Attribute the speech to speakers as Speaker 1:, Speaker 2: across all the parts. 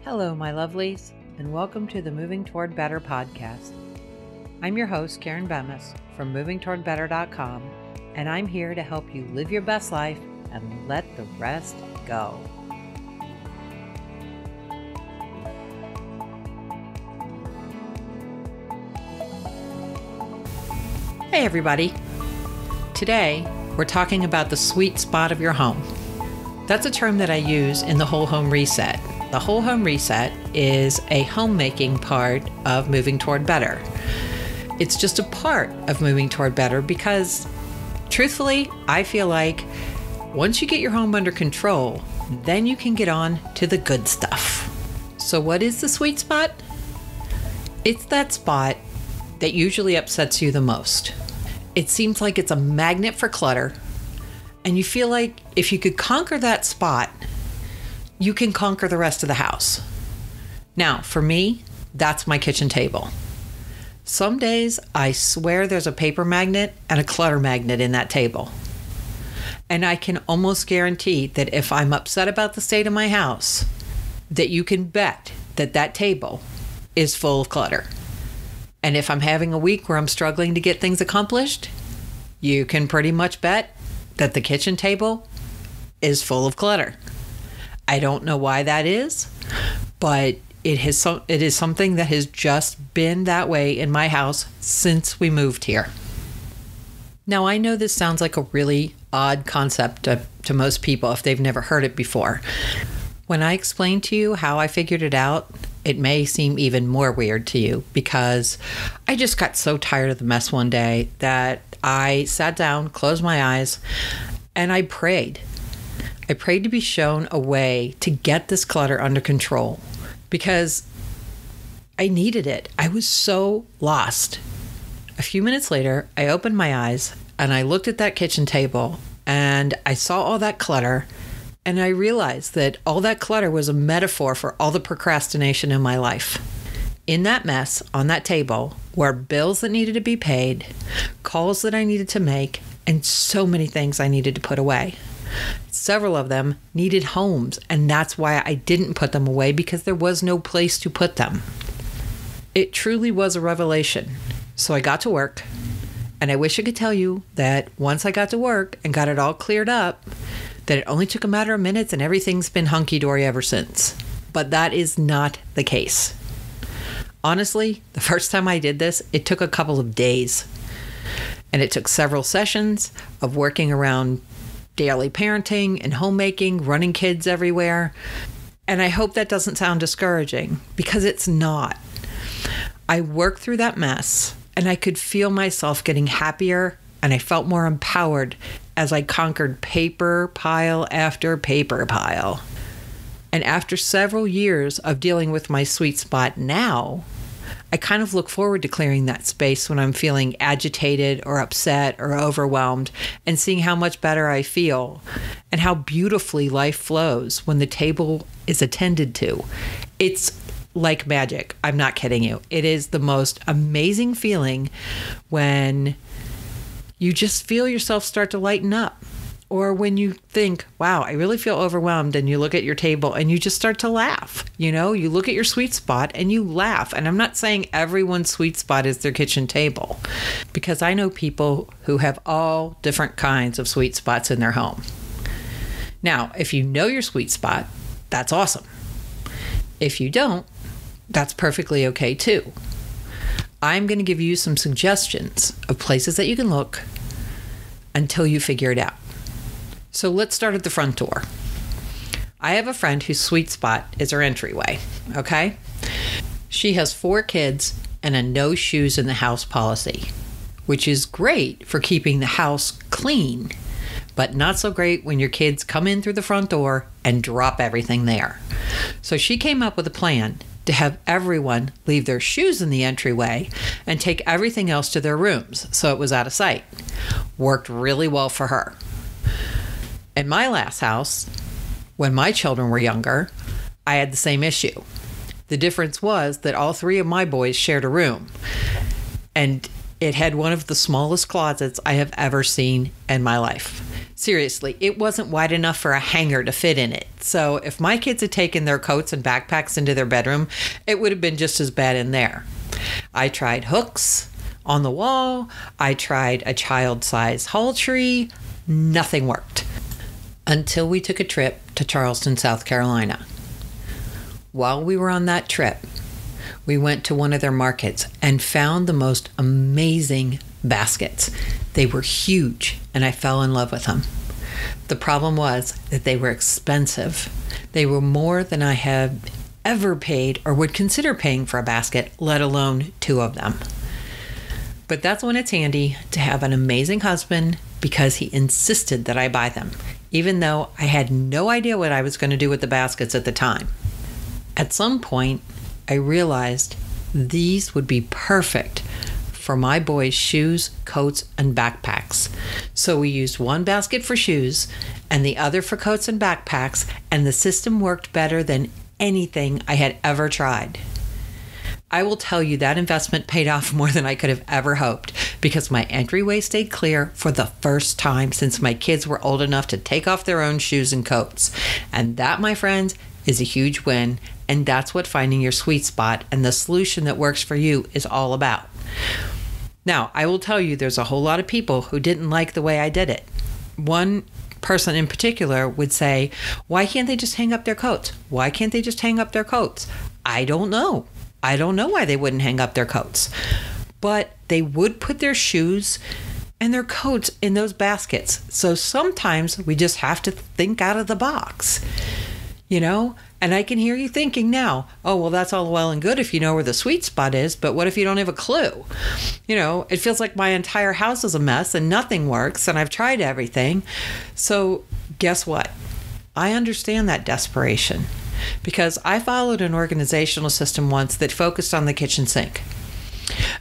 Speaker 1: Hello, my lovelies, and welcome to the Moving Toward Better podcast. I'm your host, Karen Bemis from movingtowardbetter.com, and I'm here to help you live your best life and let the rest go. Hey, everybody. Today, we're talking about the sweet spot of your home. That's a term that I use in the Whole Home Reset. The Whole Home Reset is a homemaking part of Moving Toward Better. It's just a part of Moving Toward Better because, truthfully, I feel like once you get your home under control, then you can get on to the good stuff. So what is the sweet spot? It's that spot that usually upsets you the most. It seems like it's a magnet for clutter, and you feel like if you could conquer that spot, you can conquer the rest of the house. Now, for me, that's my kitchen table. Some days, I swear there's a paper magnet and a clutter magnet in that table. And I can almost guarantee that if I'm upset about the state of my house, that you can bet that that table is full of clutter. And if I'm having a week where I'm struggling to get things accomplished, you can pretty much bet that the kitchen table is full of clutter. I don't know why that is, but it is something that has just been that way in my house since we moved here. Now, I know this sounds like a really odd concept to most people if they've never heard it before. When I explain to you how I figured it out, it may seem even more weird to you because I just got so tired of the mess one day that I sat down, closed my eyes, and I prayed. I prayed to be shown a way to get this clutter under control because I needed it. I was so lost. A few minutes later, I opened my eyes and I looked at that kitchen table and I saw all that clutter and I realized that all that clutter was a metaphor for all the procrastination in my life. In that mess on that table were bills that needed to be paid, calls that I needed to make, and so many things I needed to put away. Several of them needed homes, and that's why I didn't put them away because there was no place to put them. It truly was a revelation. So I got to work, and I wish I could tell you that once I got to work and got it all cleared up, that it only took a matter of minutes and everything's been hunky-dory ever since. But that is not the case. Honestly, the first time I did this, it took a couple of days. And it took several sessions of working around daily parenting and homemaking, running kids everywhere. And I hope that doesn't sound discouraging because it's not. I worked through that mess and I could feel myself getting happier and I felt more empowered as I conquered paper pile after paper pile. And after several years of dealing with my sweet spot now, I kind of look forward to clearing that space when I'm feeling agitated or upset or overwhelmed and seeing how much better I feel and how beautifully life flows when the table is attended to. It's like magic. I'm not kidding you. It is the most amazing feeling when you just feel yourself start to lighten up. Or when you think, wow, I really feel overwhelmed, and you look at your table and you just start to laugh. You know, you look at your sweet spot and you laugh. And I'm not saying everyone's sweet spot is their kitchen table, because I know people who have all different kinds of sweet spots in their home. Now, if you know your sweet spot, that's awesome. If you don't, that's perfectly okay too. I'm going to give you some suggestions of places that you can look until you figure it out. So let's start at the front door. I have a friend whose sweet spot is her entryway, okay? She has 4 kids and a no shoes in the house policy, which is great for keeping the house clean, but not so great when your kids come in through the front door and drop everything there. So she came up with a plan to have everyone leave their shoes in the entryway and take everything else to their rooms so it was out of sight. Worked really well for her. In my last house, when my children were younger, I had the same issue. The difference was that all 3 of my boys shared a room, and it had one of the smallest closets I have ever seen in my life. Seriously, it wasn't wide enough for a hanger to fit in it. So if my kids had taken their coats and backpacks into their bedroom, it would have been just as bad in there. I tried hooks on the wall. I tried a child-size hall tree. Nothing worked. Until we took a trip to Charleston, South Carolina. While we were on that trip, we went to one of their markets and found the most amazing baskets. They were huge, and I fell in love with them. The problem was that they were expensive. They were more than I had ever paid or would consider paying for a basket, let alone 2 of them. But that's when it's handy to have an amazing husband, because he insisted that I buy them, even though I had no idea what I was going to do with the baskets at the time. At some point, I realized these would be perfect for my boys' shoes, coats, and backpacks. So we used one basket for shoes and the other for coats and backpacks, and the system worked better than anything I had ever tried. I will tell you that investment paid off more than I could have ever hoped, because my entryway stayed clear for the first time since my kids were old enough to take off their own shoes and coats. And that, my friends, is a huge win, and that's what finding your sweet spot and the solution that works for you is all about. Now, I will tell you there's a whole lot of people who didn't like the way I did it. One person in particular would say, why can't they just hang up their coats? Why can't they just hang up their coats? I don't know. I don't know why they wouldn't hang up their coats. But they would put their shoes and their coats in those baskets. So sometimes we just have to think out of the box, you know? And I can hear you thinking now, oh, well, that's all well and good if you know where the sweet spot is, but what if you don't have a clue? You know, it feels like my entire house is a mess and nothing works and I've tried everything. So guess what? I understand that desperation, because I followed an organizational system once that focused on the kitchen sink.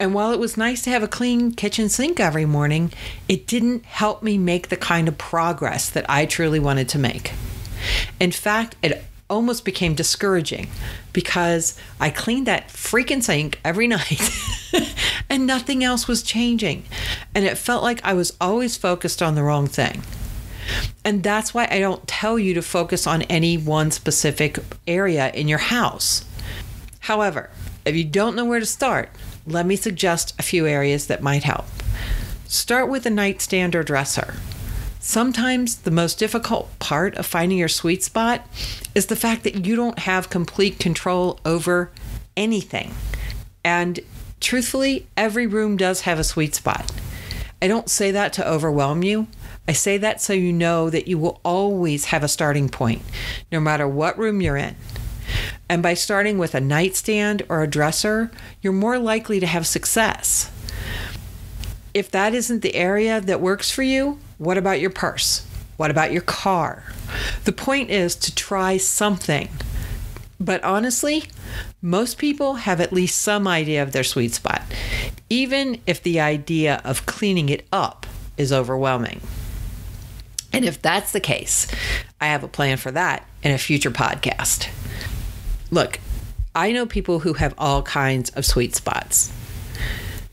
Speaker 1: And while it was nice to have a clean kitchen sink every morning, it didn't help me make the kind of progress that I truly wanted to make. In fact, it almost became discouraging because I cleaned that freaking sink every night and nothing else was changing. And it felt like I was always focused on the wrong thing. And that's why I don't tell you to focus on any one specific area in your house. However, if you don't know where to start, let me suggest a few areas that might help. Start with a nightstand or dresser. Sometimes the most difficult part of finding your sweet spot is the fact that you don't have complete control over anything. And truthfully, every room does have a sweet spot. I don't say that to overwhelm you. I say that so you know that you will always have a starting point, no matter what room you're in. And by starting with a nightstand or a dresser, you're more likely to have success. If that isn't the area that works for you, what about your purse? What about your car? The point is to try something. But honestly, most people have at least some idea of their sweet spot, even if the idea of cleaning it up is overwhelming. And if that's the case, I have a plan for that in a future podcast. Look, I know people who have all kinds of sweet spots.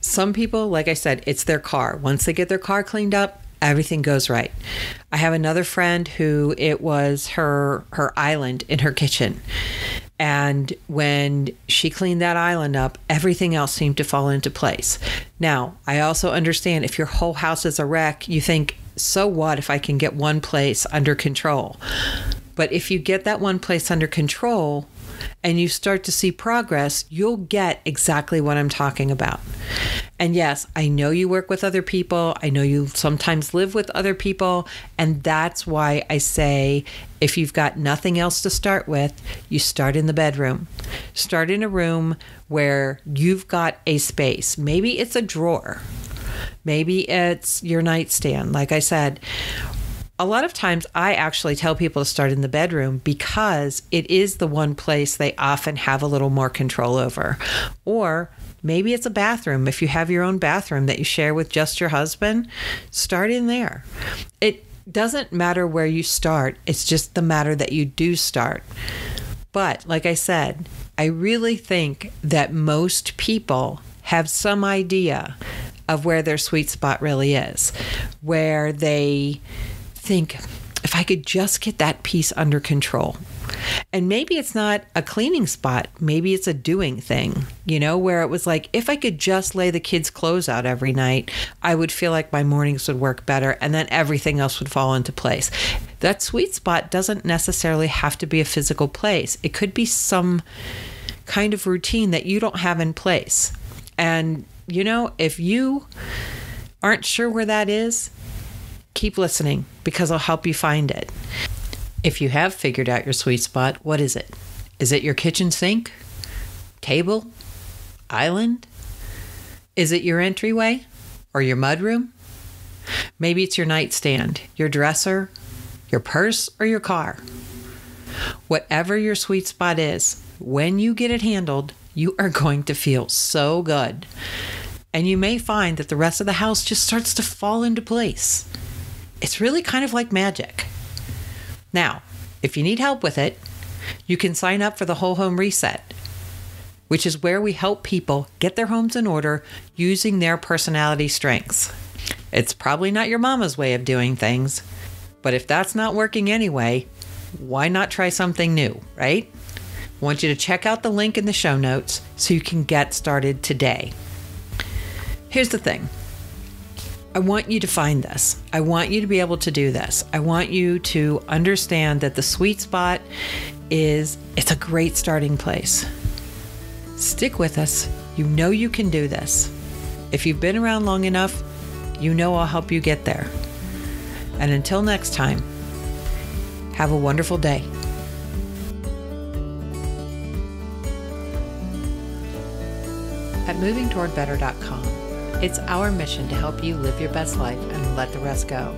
Speaker 1: Some people, like I said, it's their car. Once they get their car cleaned up, everything goes right. I have another friend who it was her island in her kitchen. And when she cleaned that island up, everything else seemed to fall into place. Now, I also understand if your whole house is a wreck, you think, so what if I can get one place under control? But if you get that one place under control and you start to see progress, you'll get exactly what I'm talking about. And yes, I know you work with other people. I know you sometimes live with other people. And that's why I say, if you've got nothing else to start with, you start in the bedroom. Start in a room where you've got a space. Maybe it's a drawer. Maybe it's your nightstand. Like I said, a lot of times I actually tell people to start in the bedroom because it is the one place they often have a little more control over. Or maybe it's a bathroom. If you have your own bathroom that you share with just your husband, start in there. It doesn't matter where you start. It's just the matter that you do start. But like I said, I really think that most people have some idea of where their sweet spot really is, where they think, if I could just get that piece under control. And maybe it's not a cleaning spot. Maybe it's a doing thing, where it was like, if I could just lay the kids' clothes out every night, I would feel like my mornings would work better and then everything else would fall into place. That sweet spot doesn't necessarily have to be a physical place. It could be some kind of routine that you don't have in place. And, if you aren't sure where that is, keep listening because I'll help you find it. If you have figured out your sweet spot, what is it? Is it your kitchen sink? Table? Island? Is it your entryway? Or your mudroom? Maybe it's your nightstand, your dresser, your purse, or your car. Whatever your sweet spot is, when you get it handled, you are going to feel so good. And you may find that the rest of the house just starts to fall into place. It's really kind of like magic. Now, if you need help with it, you can sign up for the Whole Home Reset, which is where we help people get their homes in order using their personality strengths. It's probably not your mama's way of doing things, but if that's not working anyway, why not try something new, right? I want you to check out the link in the show notes so you can get started today. Here's the thing. I want you to find this. I want you to be able to do this. I want you to understand that the sweet spot it's a great starting place. Stick with us. You know you can do this. If you've been around long enough, I'll help you get there. And until next time, have a wonderful day. At movingtowardbetter.com, it's our mission to help you live your best life and let the rest go.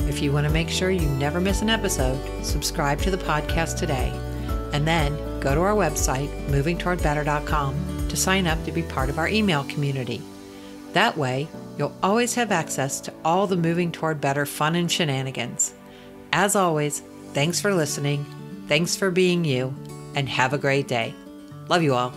Speaker 1: If you want to make sure you never miss an episode, subscribe to the podcast today, and then go to our website, movingtowardbetter.com, to sign up to be part of our email community. That way, you'll always have access to all the Moving Toward Better fun and shenanigans. As always, thanks for listening, thanks for being you, and have a great day. Love you all.